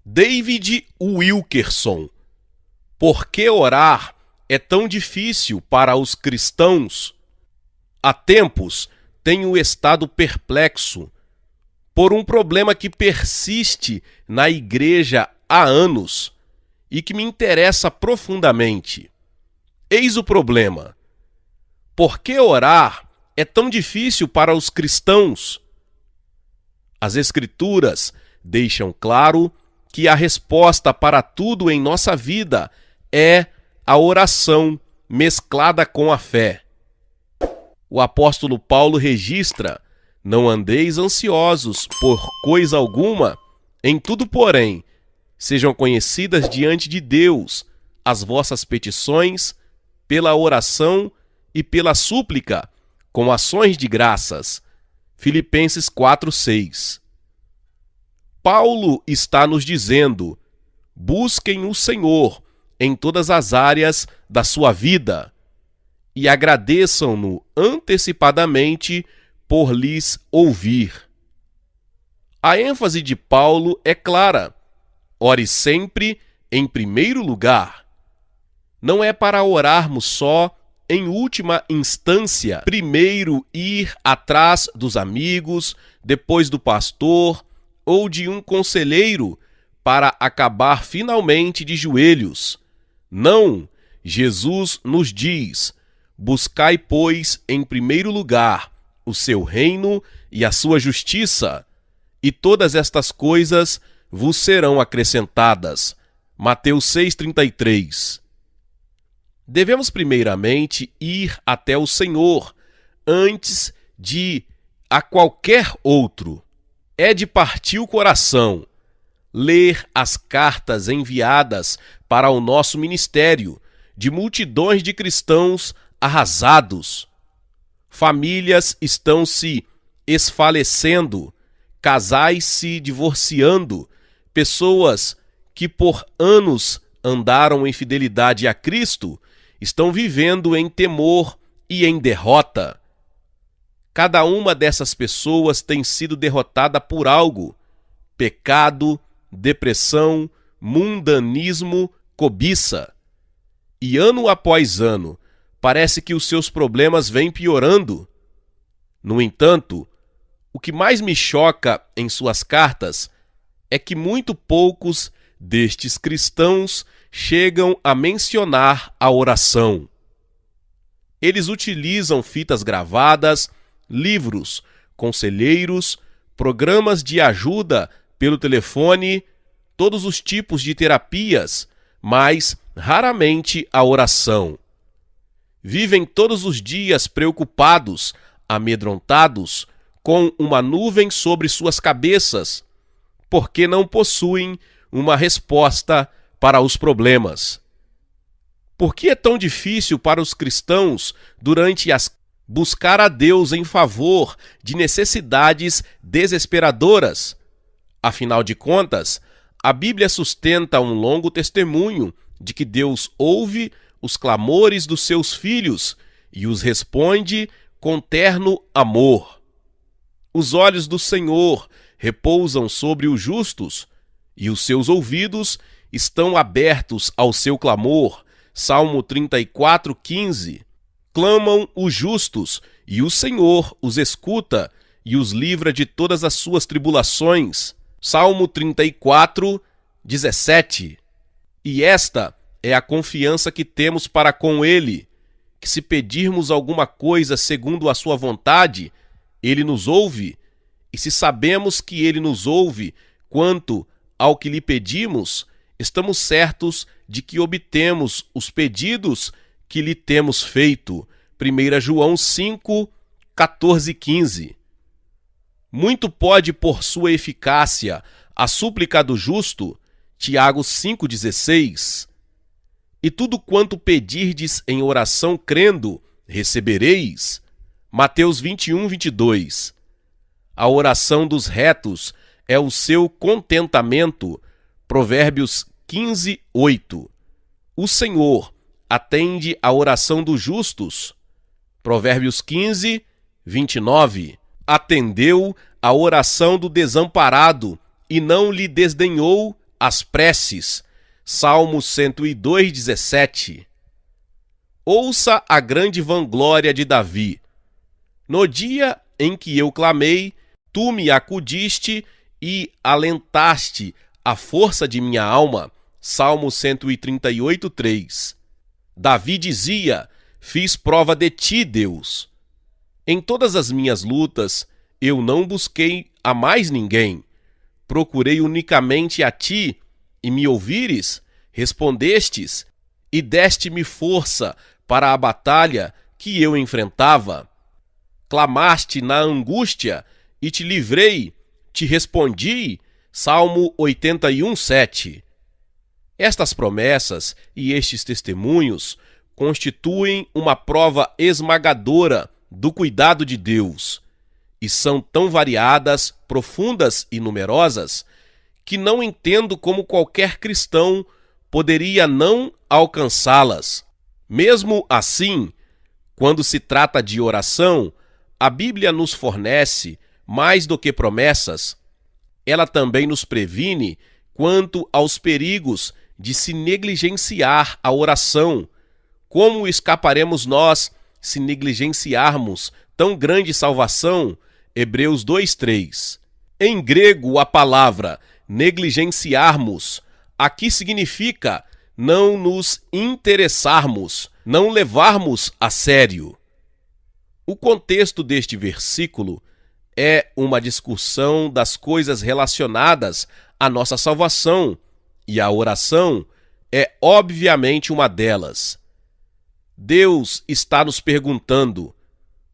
David Wilkerson. Por que orar é tão difícil para os cristãos? Há tempos tenho estado perplexo por um problema que persiste na igreja há anos e que me interessa profundamente. Eis o problema. Por que orar é tão difícil para os cristãos? As Escrituras deixam claro que a resposta para tudo em nossa vida é a oração mesclada com a fé. O apóstolo Paulo registra: não andeis ansiosos por coisa alguma, em tudo, porém, sejam conhecidas diante de Deus as vossas petições, pela oração e pela súplica, com ações de graças. Filipenses 4:6. Paulo está nos dizendo: busquem o Senhor em todas as áreas da sua vida e agradeçam-no antecipadamente por lhes ouvir. A ênfase de Paulo é clara: ore sempre em primeiro lugar. Não é para orarmos só em última instância, primeiro ir atrás dos amigos, depois do pastor ou de um conselheiro para acabar finalmente de joelhos. Não, Jesus nos diz: buscai, pois, em primeiro lugar o seu reino e a sua justiça, e todas estas coisas vos serão acrescentadas. Mateus 6,33. Devemos primeiramente ir até o Senhor antes de a qualquer outro. É de partir o coração ler as cartas enviadas para o nosso ministério de multidões de cristãos arrasados. Famílias estão se esfalecendo, casais se divorciando, pessoas que por anos andaram em fidelidade a Cristo estão vivendo em temor e em derrota. Cada uma dessas pessoas tem sido derrotada por algo: pecado, depressão, mundanismo, cobiça. E ano após ano, parece que os seus problemas vêm piorando. No entanto, o que mais me choca em suas cartas é que muito poucos destes cristãos chegam a mencionar a oração. Eles utilizam fitas gravadas, livros, conselheiros, programas de ajuda pelo telefone, todos os tipos de terapias, mas raramente a oração. Vivem todos os dias preocupados, amedrontados, com uma nuvem sobre suas cabeças, porque não possuem uma resposta para os problemas. Por que é tão difícil para os cristãos, durante as buscar a Deus em favor de necessidades desesperadoras? Afinal de contas, a Bíblia sustenta um longo testemunho de que Deus ouve os clamores dos seus filhos e os responde com terno amor. Os olhos do Senhor repousam sobre os justos e os seus ouvidos estão abertos ao seu clamor. Salmo 34:15. Clamam os justos, e o Senhor os escuta e os livra de todas as suas tribulações. Salmo 34:17. E esta é a confiança que temos para com Ele, que se pedirmos alguma coisa segundo a sua vontade, Ele nos ouve, e se sabemos que Ele nos ouve quanto ao que lhe pedimos, estamos certos de que obtemos os pedidos que lhe temos feito. 1 João 5:14-15. Muito pode, por sua eficácia, a súplica do justo. Tiago 5:16. E tudo quanto pedirdes em oração crendo, recebereis. Mateus 21:22. A oração dos retos é o seu contentamento. Provérbios 15:8. O Senhor atende a oração dos justos. Provérbios 15:29. Atendeu a oração do desamparado e não lhe desdenhou as preces. Salmo 102:17. Ouça a grande vanglória de Davi. No dia em que eu clamei, tu me acudiste e alentaste a força de minha alma. Salmo 138:3. Davi dizia: fiz prova de ti, Deus. Em todas as minhas lutas, eu não busquei a mais ninguém. Procurei unicamente a ti, e me ouvires, respondestes, e deste-me força para a batalha que eu enfrentava. Clamaste na angústia, e te livrei, te respondi. Salmo 81:7. Estas promessas e estes testemunhos constituem uma prova esmagadora do cuidado de Deus, e são tão variadas, profundas e numerosas, que não entendo como qualquer cristão poderia não alcançá-las. Mesmo assim, quando se trata de oração, a Bíblia nos fornece mais do que promessas. Ela também nos previne quanto aos perigos de se negligenciar a oração. Como escaparemos nós se negligenciarmos tão grande salvação? Hebreus 2:3. Em grego, a palavra negligenciarmos aqui significa não nos interessarmos, não levarmos a sério. O contexto deste versículo é uma discussão das coisas relacionadas à nossa salvação, e a oração é obviamente uma delas. Deus está nos perguntando: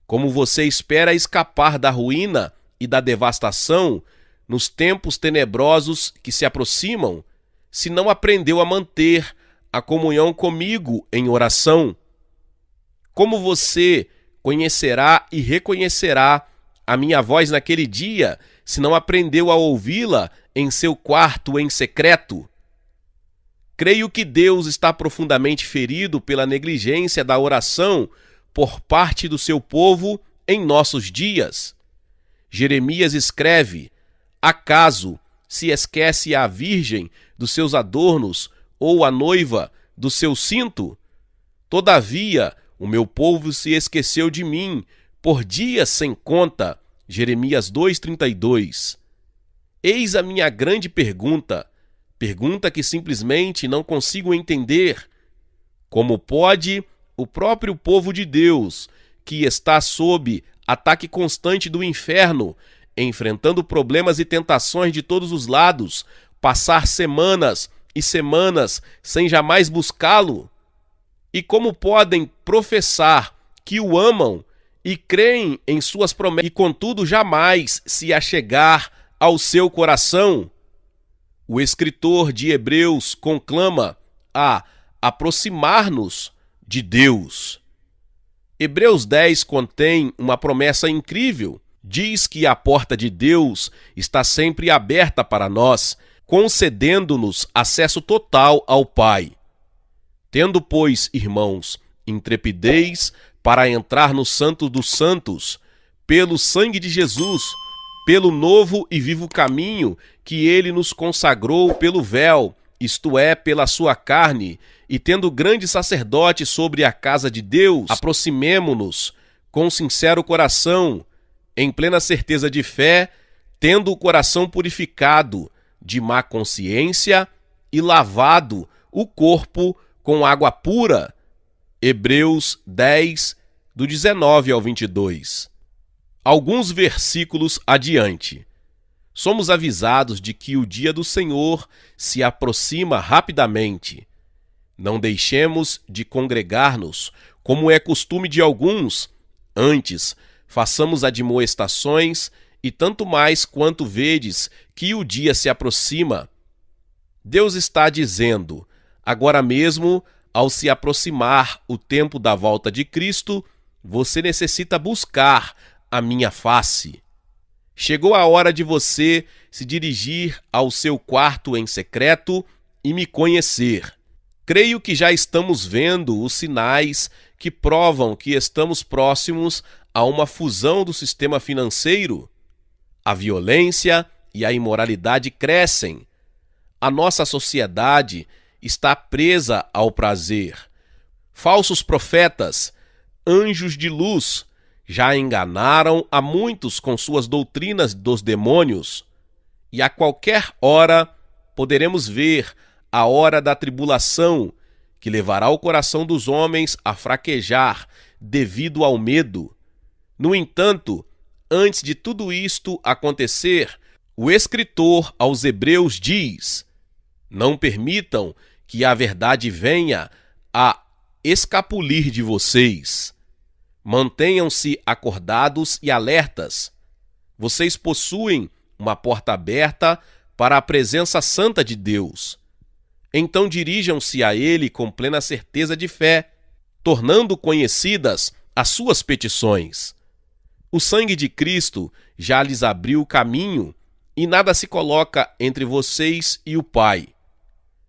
como você espera escapar da ruína e da devastação nos tempos tenebrosos que se aproximam, se não aprendeu a manter a comunhão comigo em oração? Como você conhecerá e reconhecerá a minha voz naquele dia, se não aprendeu a ouvi-la em seu quarto em secreto? Creio que Deus está profundamente ferido pela negligência da oração por parte do seu povo em nossos dias. Jeremias escreve: acaso se esquece a virgem dos seus adornos ou a noiva do seu cinto? Todavia, o meu povo se esqueceu de mim por dias sem conta. Jeremias 2:32. Eis a minha grande pergunta que simplesmente não consigo entender. Como pode o próprio povo de Deus, que está sob ataque constante do inferno, enfrentando problemas e tentações de todos os lados, passar semanas e semanas sem jamais buscá-lo? E como podem professar que o amam e creem em suas promessas e, contudo, jamais se achegar ao seu coração? O escritor de Hebreus conclama a aproximar-nos de Deus. Hebreus 10 contém uma promessa incrível. Diz que a porta de Deus está sempre aberta para nós, concedendo-nos acesso total ao Pai. Tendo, pois, irmãos, intrepidez para entrar no Santo dos Santos, pelo sangue de Jesus, pelo novo e vivo caminho que ele nos consagrou pelo véu, isto é, pela sua carne, e tendo grande sacerdote sobre a casa de Deus, aproximemo-nos com sincero coração, em plena certeza de fé, tendo o coração purificado de má consciência e lavado o corpo com água pura. Hebreus 10, do 19 ao 22. Alguns versículos adiante, somos avisados de que o dia do Senhor se aproxima rapidamente. Não deixemos de congregar-nos, como é costume de alguns. Antes, façamos admoestações, e tanto mais quanto vedes que o dia se aproxima. Deus está dizendo: agora mesmo, ao se aproximar o tempo da volta de Cristo, você necessita buscar a minha face. Chegou a hora de você se dirigir ao seu quarto em secreto e me conhecer. Creio que já estamos vendo os sinais que provam que estamos próximos a uma fusão do sistema financeiro. A violência e a imoralidade crescem. A nossa sociedade está presa ao prazer. Falsos profetas, anjos de luz, já enganaram a muitos com suas doutrinas dos demônios. E a qualquer hora poderemos ver a hora da tribulação, que levará o coração dos homens a fraquejar devido ao medo. No entanto, antes de tudo isto acontecer, o escritor aos Hebreus diz: não permitam que a verdade venha a escapulir de vocês. Mantenham-se acordados e alertas. Vocês possuem uma porta aberta para a presença santa de Deus. Então dirijam-se a Ele com plena certeza de fé, tornando conhecidas as suas petições. O sangue de Cristo já lhes abriu o caminho e nada se coloca entre vocês e o Pai.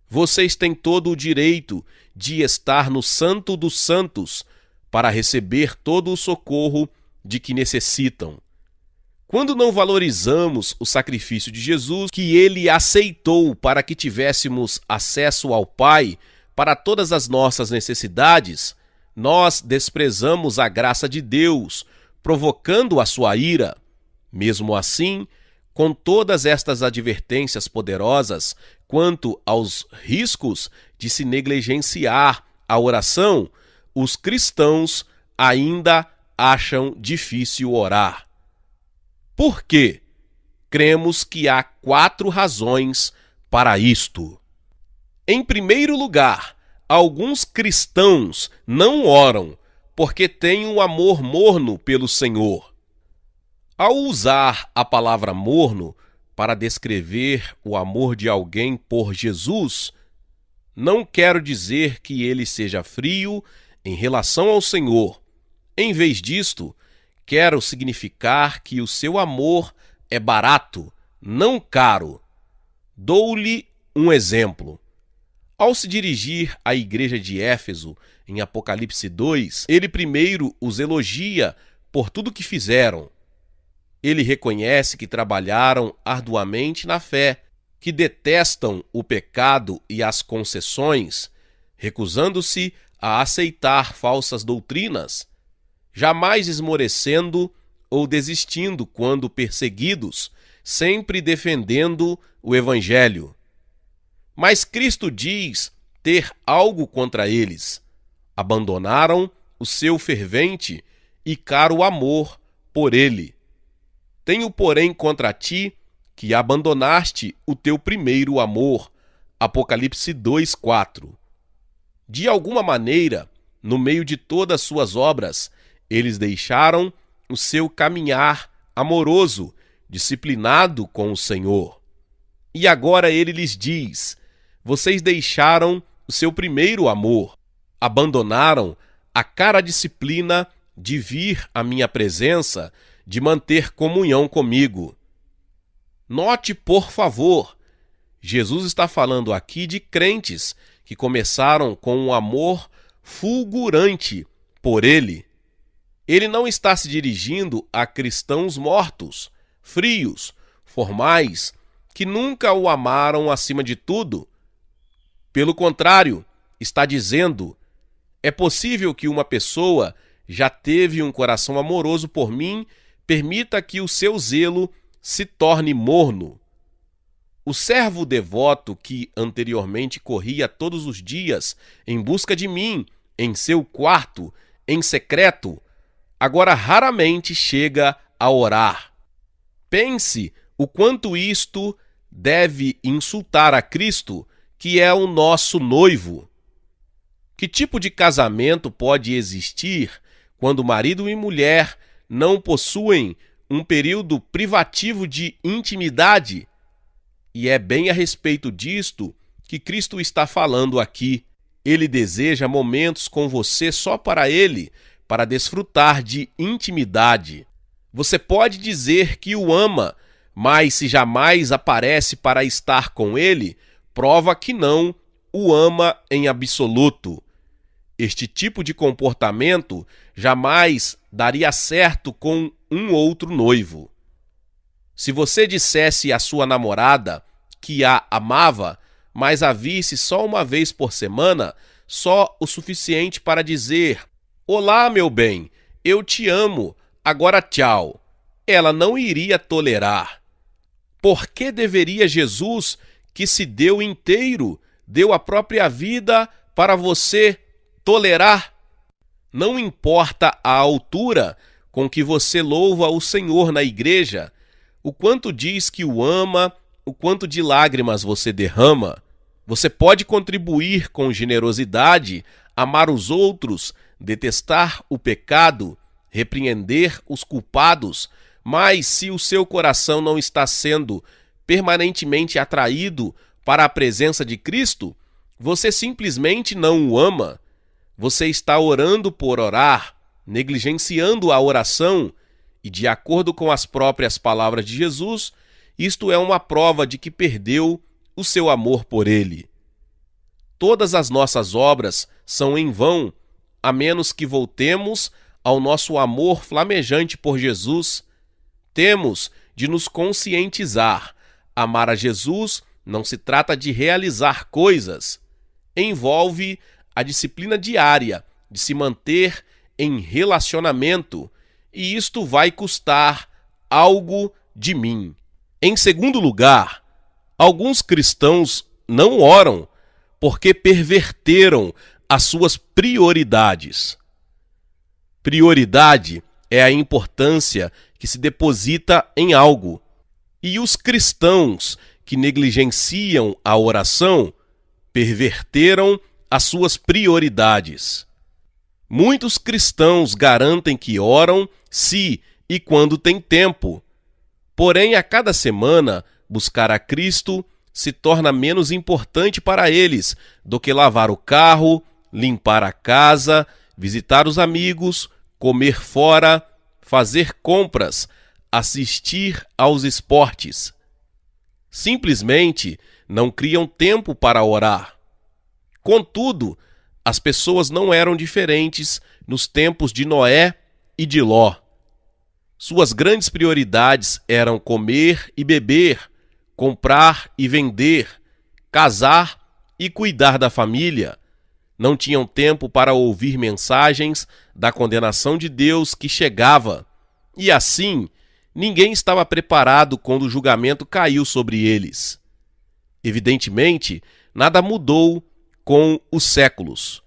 Vocês têm todo o direito de estar no Santo dos Santos para receber todo o socorro de que necessitam. Quando não valorizamos o sacrifício de Jesus, que ele aceitou para que tivéssemos acesso ao Pai para todas as nossas necessidades, nós desprezamos a graça de Deus, provocando a sua ira. Mesmo assim, com todas estas advertências poderosas quanto aos riscos de se negligenciar a oração, os cristãos ainda acham difícil orar. Por quê? Cremos que há 4 razões para isto. Em primeiro lugar, alguns cristãos não oram porque têm um amor morno pelo Senhor. Ao usar a palavra morno para descrever o amor de alguém por Jesus, não quero dizer que ele seja frio em relação ao Senhor. Em vez disto, quero significar que o seu amor é barato, não caro. Dou-lhe um exemplo. Ao se dirigir à igreja de Éfeso, em Apocalipse 2, ele primeiro os elogia por tudo que fizeram. Ele reconhece que trabalharam arduamente na fé, que detestam o pecado e as concessões, recusando-se a aceitar falsas doutrinas, jamais esmorecendo ou desistindo quando perseguidos, sempre defendendo o Evangelho. Mas Cristo diz ter algo contra eles. Abandonaram o seu fervente e caro amor por ele. Tenho, porém, contra ti que abandonaste o teu primeiro amor. Apocalipse 2:4. De alguma maneira, no meio de todas suas obras, eles deixaram o seu caminhar amoroso, disciplinado com o Senhor. E agora ele lhes diz: vocês deixaram o seu primeiro amor, abandonaram a cara disciplina de vir à minha presença, de manter comunhão comigo. Note, por favor, Jesus está falando aqui de crentes que começaram com um amor fulgurante por ele. Ele não está se dirigindo a cristãos mortos, frios, formais, que nunca o amaram acima de tudo. Pelo contrário, está dizendo: é possível que uma pessoa já teve um coração amoroso por mim, permita que o seu zelo se torne morno. O servo devoto que anteriormente corria todos os dias em busca de mim, em seu quarto, em secreto, agora raramente chega a orar. Pense o quanto isto deve insultar a Cristo, que é o nosso noivo. Que tipo de casamento pode existir quando marido e mulher não possuem um período privativo de intimidade? E é bem a respeito disto que Cristo está falando aqui. Ele deseja momentos com você só para ele, para desfrutar de intimidade. Você pode dizer que o ama, mas se jamais aparece para estar com ele, prova que não o ama em absoluto. Este tipo de comportamento jamais daria certo com um outro noivo. Se você dissesse à sua namorada que a amava, mas a visse só uma vez por semana, só o suficiente para dizer: "Olá, meu bem, eu te amo, agora tchau", ela não iria tolerar. Por que deveria Jesus, que se deu inteiro, deu a própria vida para você, tolerar? Não importa a altura com que você louva o Senhor na igreja, o quanto diz que o ama, o quanto de lágrimas você derrama. Você pode contribuir com generosidade, amar os outros, detestar o pecado, repreender os culpados, mas se o seu coração não está sendo permanentemente atraído para a presença de Cristo, você simplesmente não o ama. Você está orando por orar, negligenciando a oração, e de acordo com as próprias palavras de Jesus, isto é uma prova de que perdeu o seu amor por ele. Todas as nossas obras são em vão, a menos que voltemos ao nosso amor flamejante por Jesus. Temos de nos conscientizar. Amar a Jesus não se trata de realizar coisas. Envolve a disciplina diária de se manter em relacionamento, e isto vai custar algo de mim. Em segundo lugar, alguns cristãos não oram porque perverteram as suas prioridades. Prioridade é a importância que se deposita em algo. E os cristãos que negligenciam a oração perverteram as suas prioridades. Muitos cristãos garantem que oram se e quando têm tempo. Porém, a cada semana, buscar a Cristo se torna menos importante para eles do que lavar o carro, limpar a casa, visitar os amigos, comer fora, fazer compras, assistir aos esportes. Simplesmente não criam tempo para orar. Contudo, as pessoas não eram diferentes nos tempos de Noé e de Ló. Suas grandes prioridades eram comer e beber, comprar e vender, casar e cuidar da família. Não tinham tempo para ouvir mensagens da condenação de Deus que chegava. E assim, ninguém estava preparado quando o julgamento caiu sobre eles. Evidentemente, nada mudou com os séculos.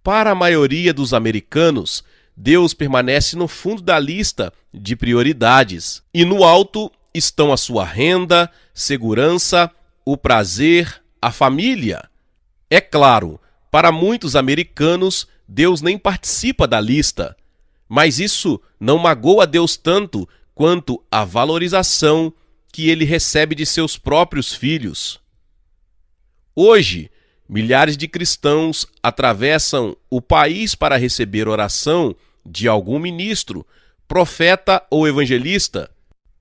Para a maioria dos americanos, Deus permanece no fundo da lista de prioridades, e no alto estão a sua renda, segurança, o prazer, a família. É claro, para muitos americanos, Deus nem participa da lista, mas isso não magoa Deus tanto quanto a valorização que ele recebe de seus próprios filhos. Hoje, milhares de cristãos atravessam o país para receber oração de algum ministro, profeta ou evangelista.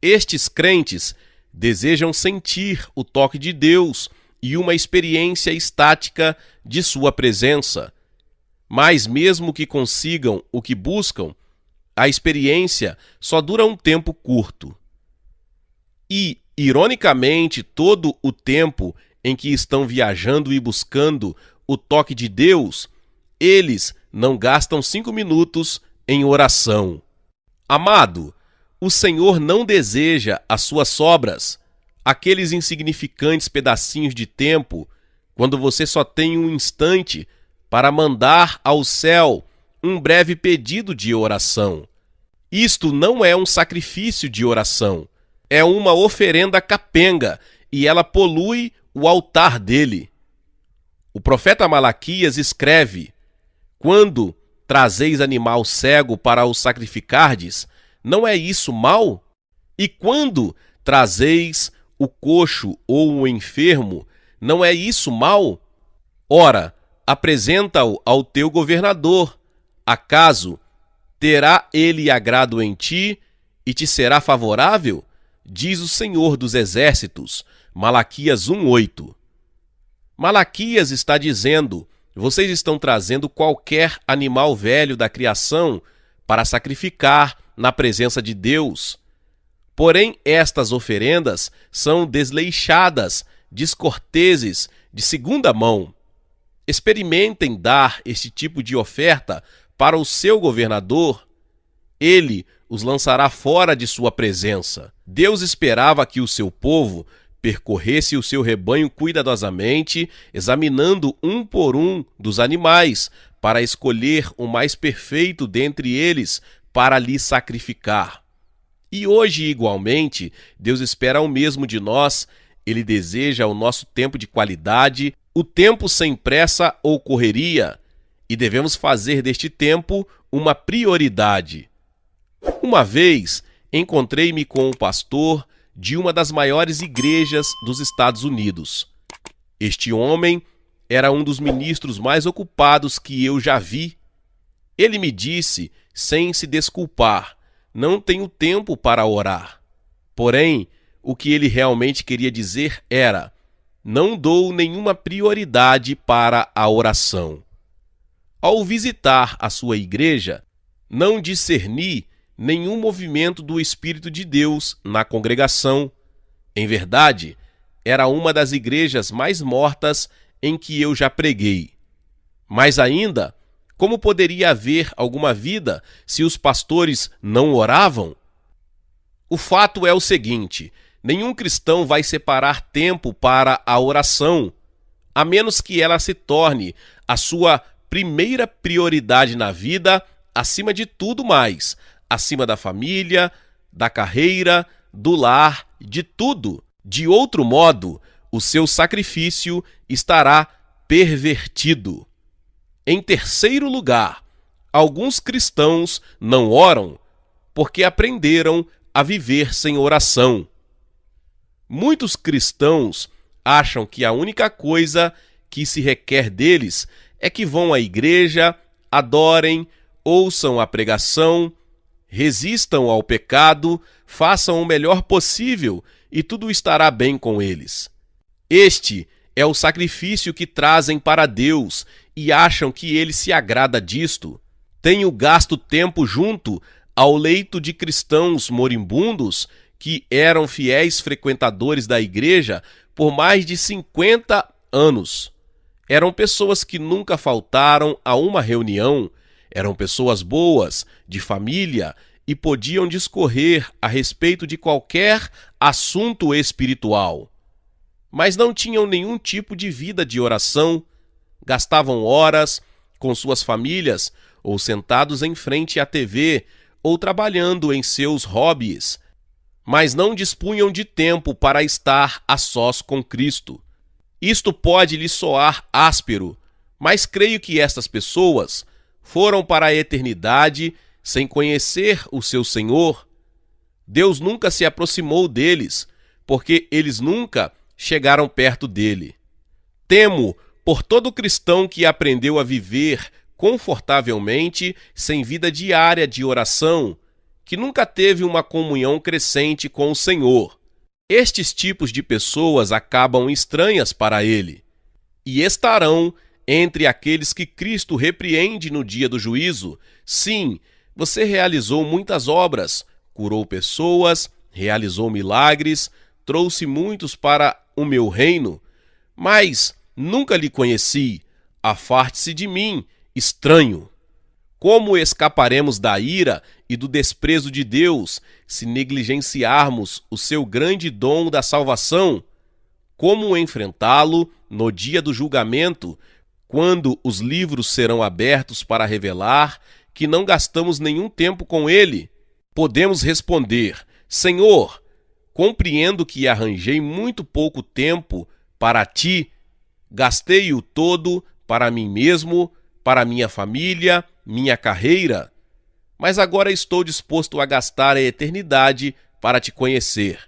Estes crentes desejam sentir o toque de Deus e uma experiência estática de sua presença. Mas mesmo que consigam o que buscam, a experiência só dura um tempo curto. E, ironicamente, todo o tempo em que estão viajando e buscando o toque de Deus, eles não gastam 5 minutos em oração. Amado, o Senhor não deseja as suas sobras, aqueles insignificantes pedacinhos de tempo, quando você só tem um instante para mandar ao céu um breve pedido de oração. Isto não é um sacrifício de oração, é uma oferenda capenga, e ela polui o altar dele. O profeta Malaquias escreve: "Quando trazeis animal cego para o sacrificardes, não é isso mal? E quando trazeis o coxo ou o enfermo, não é isso mal? Ora, apresenta-o ao teu governador. Acaso terá ele agrado em ti e te será favorável? Diz o Senhor dos Exércitos." Malaquias 1:8. Malaquias está dizendo: vocês estão trazendo qualquer animal velho da criação para sacrificar na presença de Deus. Porém, estas oferendas são desleixadas descorteses de segunda mão. Experimentem dar este tipo de oferta para o seu governador. Ele os lançará fora de sua presença. Deus esperava que o seu povo percorresse o seu rebanho cuidadosamente, examinando um por um dos animais, para escolher o mais perfeito dentre eles para lhe sacrificar. E hoje, igualmente, Deus espera o mesmo de nós. Ele deseja o nosso tempo de qualidade, o tempo sem pressa ou correria, e devemos fazer deste tempo uma prioridade. Uma vez, encontrei-me com um pastor de uma das maiores igrejas dos Estados Unidos. Este homem era um dos ministros mais ocupados que eu já vi. Ele me disse, sem se desculpar, não tenho tempo para orar. Porém, o que ele realmente queria dizer era, não dou nenhuma prioridade para a oração. Ao visitar a sua igreja, não discerni nenhum movimento do Espírito de Deus na congregação. Em verdade, era uma das igrejas mais mortas em que eu já preguei. Mas ainda, como poderia haver alguma vida se os pastores não oravam? O fato é o seguinte: nenhum cristão vai separar tempo para a oração, a menos que ela se torne a sua primeira prioridade na vida, acima de tudo mais, acima da família, da carreira, do lar, de tudo. De outro modo, o seu sacrifício estará pervertido. Em terceiro lugar, alguns cristãos não oram porque aprenderam a viver sem oração. Muitos cristãos acham que a única coisa que se requer deles é que vão à igreja, adorem, ouçam a pregação, resistam ao pecado, façam o melhor possível e tudo estará bem com eles. Este é o sacrifício que trazem para Deus e acham que ele se agrada disto. Tenho gasto tempo junto ao leito de cristãos moribundos que eram fiéis frequentadores da igreja por mais de 50 anos. Eram pessoas que nunca faltaram a uma reunião, eram pessoas boas, de família, e podiam discorrer a respeito de qualquer assunto espiritual. Mas não tinham nenhum tipo de vida de oração, gastavam horas com suas famílias, ou sentados em frente à TV, ou trabalhando em seus hobbies, mas não dispunham de tempo para estar a sós com Cristo. Isto pode lhe soar áspero, mas creio que estas pessoas foram para a eternidade sem conhecer o seu Senhor. Deus nunca se aproximou deles, porque eles nunca chegaram perto dele. Temo por todo cristão que aprendeu a viver confortavelmente, sem vida diária de oração, que nunca teve uma comunhão crescente com o Senhor. Estes tipos de pessoas acabam estranhas para ele, e estarão entre aqueles que Cristo repreende no dia do juízo. Sim, você realizou muitas obras, curou pessoas, realizou milagres, trouxe muitos para o meu reino, mas nunca lhe conheci. Afaste-se de mim, estranho. Como escaparemos da ira e do desprezo de Deus se negligenciarmos o seu grande dom da salvação? Como enfrentá-lo no dia do julgamento, quando os livros serão abertos para revelar que não gastamos nenhum tempo com ele? Podemos responder: Senhor, compreendo que arranjei muito pouco tempo para ti, gastei-o todo para mim mesmo, para minha família, minha carreira, mas agora estou disposto a gastar a eternidade para te conhecer.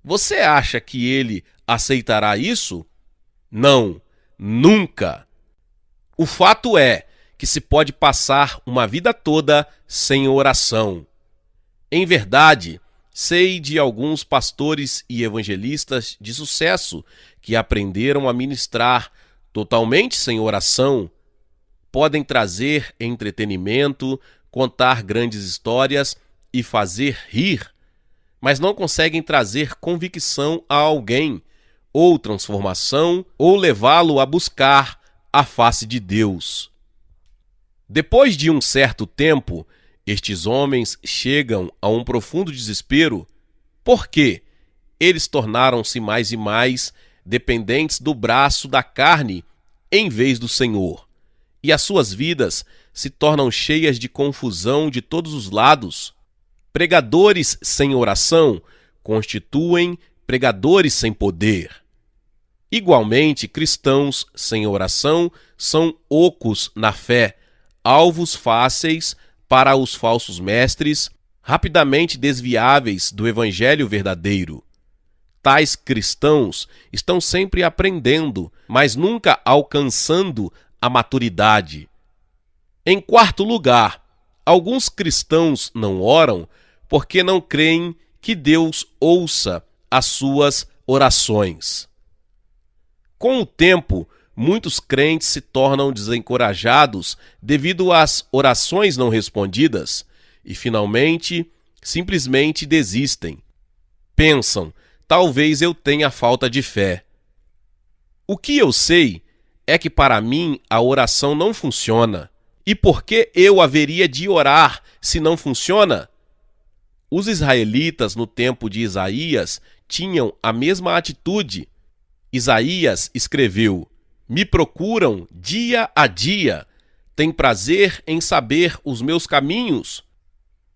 Você acha que ele aceitará isso? Não, nunca. O fato é que se pode passar uma vida toda sem oração. Em verdade, sei de alguns pastores e evangelistas de sucesso que aprenderam a ministrar totalmente sem oração. Podem trazer entretenimento, contar grandes histórias e fazer rir, mas não conseguem trazer convicção a alguém ou transformação, ou levá-lo a buscar a face de Deus. Depois de um certo tempo, estes homens chegam a um profundo desespero, porque eles tornaram-se mais e mais dependentes do braço da carne em vez do Senhor, e as suas vidas se tornam cheias de confusão de todos os lados. Pregadores sem oração constituem pregadores sem poder. Igualmente, cristãos sem oração são ocos na fé, alvos fáceis para os falsos mestres, rapidamente desviáveis do evangelho verdadeiro. Tais cristãos estão sempre aprendendo, mas nunca alcançando a maturidade. Em quarto lugar, alguns cristãos não oram porque não creem que Deus ouça as suas orações. Com o tempo, muitos crentes se tornam desencorajados devido às orações não respondidas e, finalmente, simplesmente desistem. Pensam, talvez eu tenha falta de fé. O que eu sei é que para mim a oração não funciona. E por que eu haveria de orar se não funciona? Os israelitas no tempo de Isaías tinham a mesma atitude. Isaías escreveu: "Me procuram dia a dia, têm prazer em saber os meus caminhos.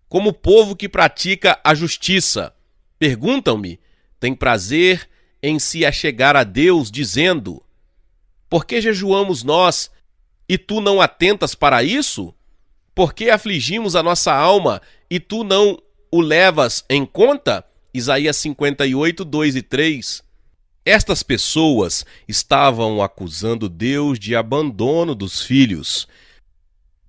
Como povo que pratica a justiça, perguntam-me, têm prazer em se achegar a Deus, dizendo: por que jejuamos nós, e tu não atentas para isso? Por que afligimos a nossa alma, e tu não o levas em conta?" Isaías 58, 2 e 3. Estas pessoas estavam acusando Deus de abandono dos filhos.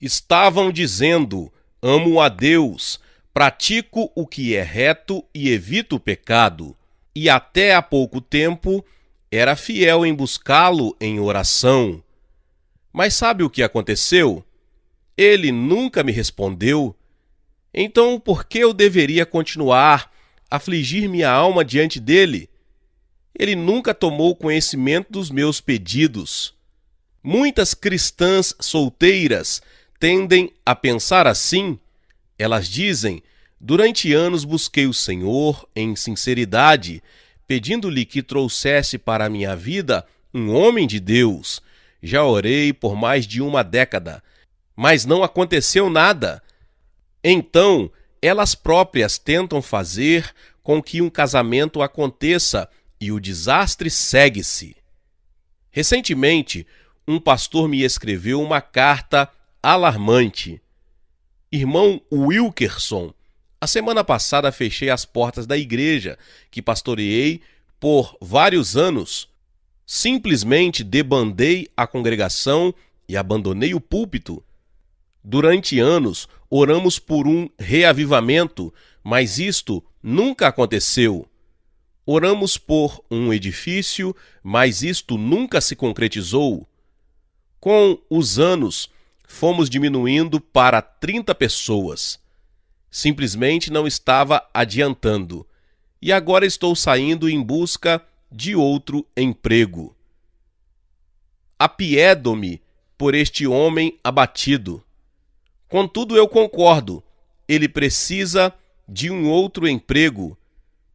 Estavam dizendo: amo a Deus, pratico o que é reto e evito o pecado. E até há pouco tempo era fiel em buscá-lo em oração. Mas sabe o que aconteceu? Ele nunca me respondeu. Então por que eu deveria continuar a afligir minha alma diante dele? Ele nunca tomou conhecimento dos meus pedidos. Muitas cristãs solteiras tendem a pensar assim. Elas dizem: durante anos busquei o Senhor em sinceridade, pedindo-lhe que trouxesse para a minha vida um homem de Deus. Já orei por mais de uma década, mas não aconteceu nada. Então, elas próprias tentam fazer com que um casamento aconteça e o desastre segue-se. Recentemente, um pastor me escreveu uma carta alarmante. Irmão Wilkerson, a semana passada fechei as portas da igreja que pastoreei por vários anos. Simplesmente debandei a congregação e abandonei o púlpito. Durante anos, oramos por um reavivamento, mas isto nunca aconteceu. Oramos por um edifício, mas isto nunca se concretizou. Com os anos, fomos diminuindo para 30 pessoas. Simplesmente não estava adiantando. E agora estou saindo em busca de outro emprego. Apiedo-me por este homem abatido. Contudo, eu concordo, ele precisa de um outro emprego,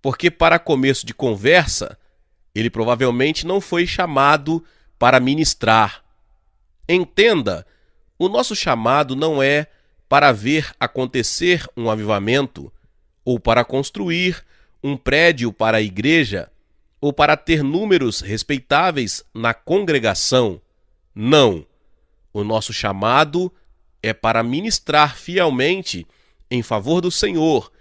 porque para começo de conversa, ele provavelmente não foi chamado para ministrar. Entenda, o nosso chamado não é para ver acontecer um avivamento, ou para construir um prédio para a igreja, ou para ter números respeitáveis na congregação. Não, o nosso chamado é para ministrar fielmente em favor do Senhor,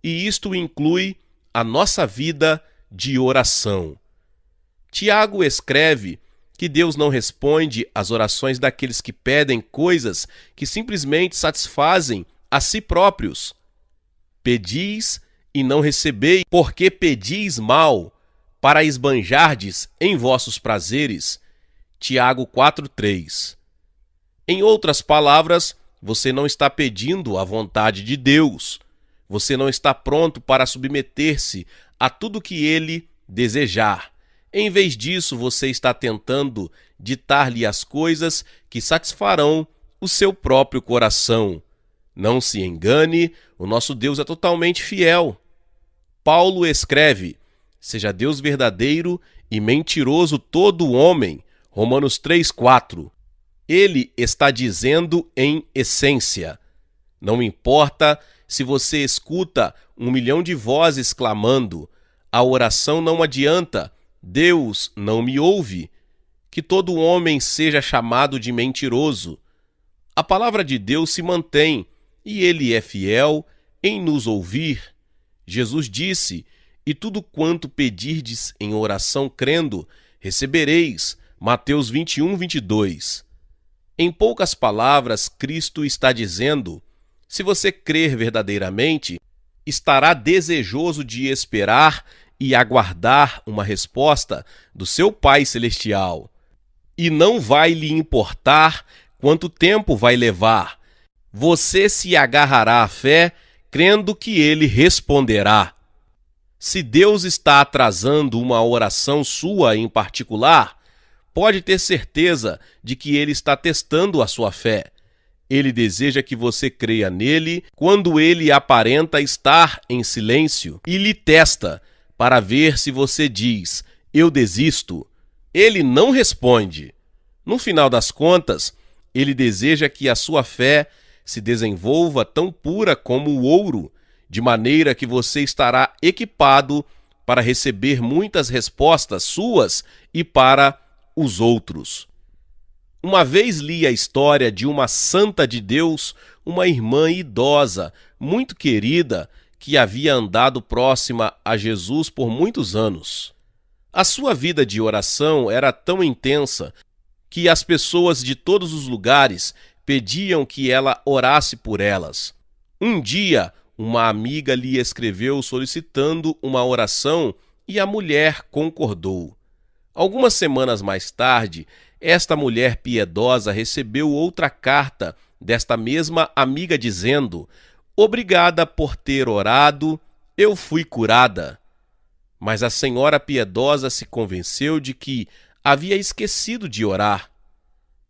e isto inclui a nossa vida de oração. Tiago escreve que Deus não responde às orações daqueles que pedem coisas que simplesmente satisfazem a si próprios. Pedis e não recebeis, porque pedis mal, para esbanjardes em vossos prazeres. Tiago 4:3. Em outras palavras, você não está pedindo a vontade de Deus. Você não está pronto para submeter-se a tudo que Ele desejar. Em vez disso, você está tentando ditar-lhe as coisas que satisfarão o seu próprio coração. Não se engane, o nosso Deus é totalmente fiel. Paulo escreve: seja Deus verdadeiro e mentiroso todo homem. Romanos 3:4. Ele está dizendo em essência: não importa se você escuta 1 milhão de vozes clamando, a oração não adianta, Deus não me ouve, que todo homem seja chamado de mentiroso. A palavra de Deus se mantém e Ele é fiel em nos ouvir. Jesus disse: e tudo quanto pedirdes em oração crendo, recebereis. Mateus 21:22. Em poucas palavras, Cristo está dizendo: se você crer verdadeiramente, estará desejoso de esperar e aguardar uma resposta do seu Pai Celestial. E não vai lhe importar quanto tempo vai levar. Você se agarrará à fé, crendo que Ele responderá. Se Deus está atrasando uma oração sua em particular, pode ter certeza de que Ele está testando a sua fé. Ele deseja que você creia nele quando ele aparenta estar em silêncio e lhe testa para ver se você diz: eu desisto. Ele não responde. No final das contas, ele deseja que a sua fé se desenvolva tão pura como o ouro, de maneira que você estará equipado para receber muitas respostas suas e para os outros. Uma vez li a história de uma santa de Deus, uma irmã idosa, muito querida, que havia andado próxima a Jesus por muitos anos. A sua vida de oração era tão intensa que as pessoas de todos os lugares pediam que ela orasse por elas. Um dia, uma amiga lhe escreveu solicitando uma oração e a mulher concordou. Algumas semanas mais tarde, esta mulher piedosa recebeu outra carta desta mesma amiga dizendo: obrigada por ter orado, eu fui curada. Mas a senhora piedosa se convenceu de que havia esquecido de orar.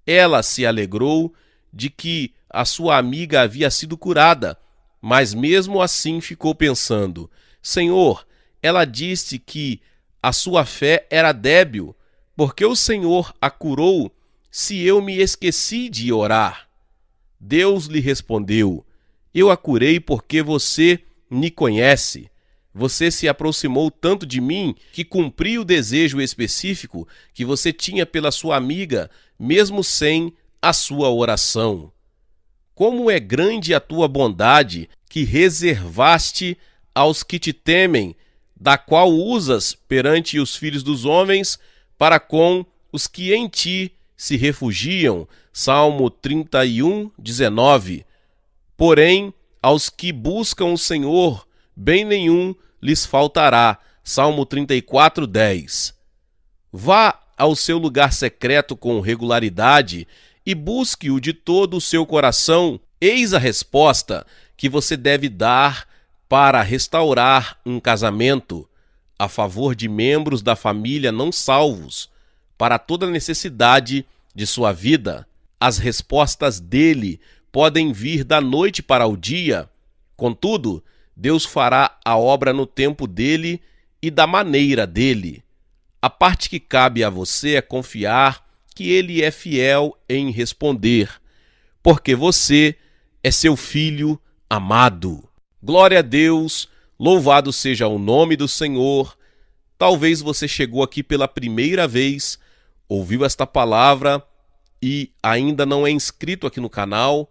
Ela se alegrou de que a sua amiga havia sido curada, mas mesmo assim ficou pensando: Senhor, ela disse que a sua fé era débil, porque o Senhor a curou se eu me esqueci de orar. Deus lhe respondeu: eu a curei porque você me conhece. Você se aproximou tanto de mim que cumpri o desejo específico que você tinha pela sua amiga, mesmo sem a sua oração. Como é grande a tua bondade que reservaste aos que te temem, da qual usas perante os filhos dos homens para com os que em ti se refugiam. Salmo 31:19. Porém, aos que buscam o Senhor, bem nenhum lhes faltará. Salmo 34:10. Vá ao seu lugar secreto com regularidade e busque-o de todo o seu coração. Eis a resposta que você deve dar para restaurar um casamento a favor de membros da família não salvos, para toda necessidade de sua vida. As respostas dele podem vir da noite para o dia. Contudo, Deus fará a obra no tempo dele e da maneira dele. A parte que cabe a você é confiar que ele é fiel em responder, porque você é seu filho amado. Glória a Deus, louvado seja o nome do Senhor. Talvez você chegou aqui pela primeira vez, ouviu esta palavra e ainda não é inscrito aqui no canal.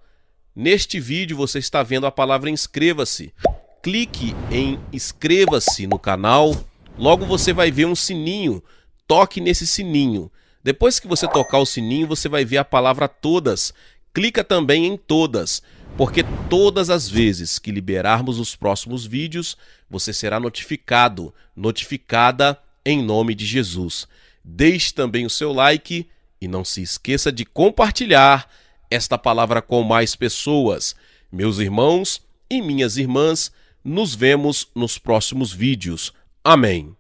Neste vídeo você está vendo a palavra inscreva-se. Clique em inscreva-se no canal, logo você vai ver um sininho, toque nesse sininho. Depois que você tocar o sininho, você vai ver a palavra todas. Clica também em todas, porque todas as vezes que liberarmos os próximos vídeos, você será notificada em nome de Jesus. Deixe também o seu like e não se esqueça de compartilhar esta palavra com mais pessoas. Meus irmãos e minhas irmãs, nos vemos nos próximos vídeos. Amém.